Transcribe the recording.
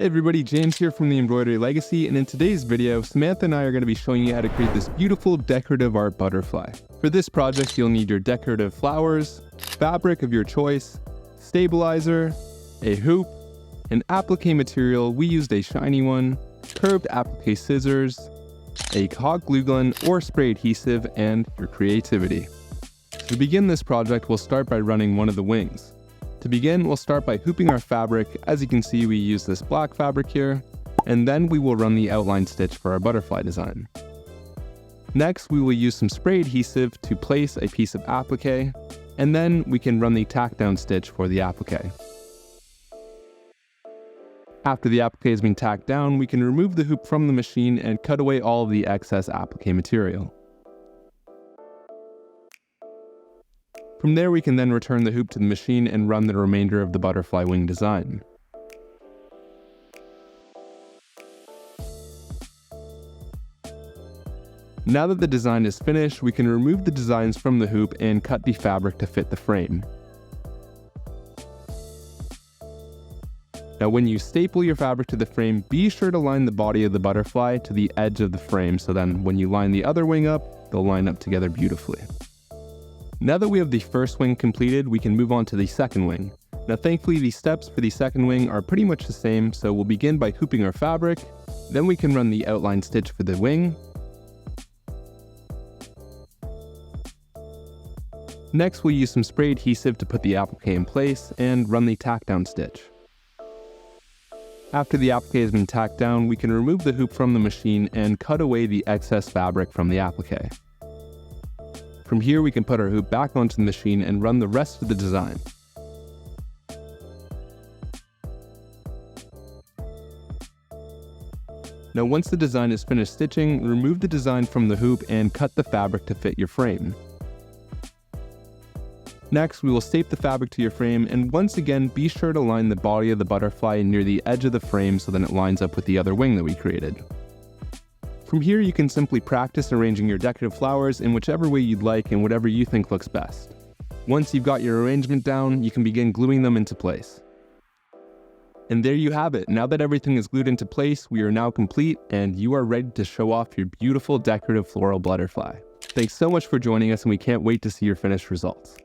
Hey everybody, James here from the Embroidery Legacy, and in today's video, Samantha and I are going to be showing you how to create this beautiful decorative art butterfly. For this project, you'll need your decorative flowers, fabric of your choice, stabilizer, a hoop, an applique material, we used a shiny one, curved applique scissors, a hot glue gun or spray adhesive, and your creativity. To begin this project, we'll start by running one of the wings. To begin, we'll start by hooping our fabric. As you can see, we use this black fabric here, and then we will run the outline stitch for our butterfly design. Next, we will use some spray adhesive to place a piece of applique, and then we can run the tack down stitch for the applique. After the applique has been tacked down, we can remove the hoop from the machine and cut away all of the excess applique material. From there, we can then return the hoop to the machine and run the remainder of the butterfly wing design. Now that the design is finished, we can remove the designs from the hoop and cut the fabric to fit the frame. Now when you staple your fabric to the frame, be sure to line the body of the butterfly to the edge of the frame, so then when you line the other wing up, they'll line up together beautifully. Now that we have the first wing completed, we can move on to the second wing. Now thankfully the steps for the second wing are pretty much the same, so we'll begin by hooping our fabric, then we can run the outline stitch for the wing. Next we'll use some spray adhesive to put the applique in place and run the tack down stitch. After the applique has been tacked down, we can remove the hoop from the machine and cut away the excess fabric from the applique. From here, we can put our hoop back onto the machine and run the rest of the design. Now once the design is finished stitching, remove the design from the hoop and cut the fabric to fit your frame. Next, we will staple the fabric to your frame, and once again, be sure to line the body of the butterfly near the edge of the frame so that it lines up with the other wing that we created. From here, you can simply practice arranging your decorative flowers in whichever way you'd like and whatever you think looks best. Once you've got your arrangement down, you can begin gluing them into place. And there you have it. Now that everything is glued into place, we are now complete and you are ready to show off your beautiful decorative floral butterfly. Thanks so much for joining us, and we can't wait to see your finished results.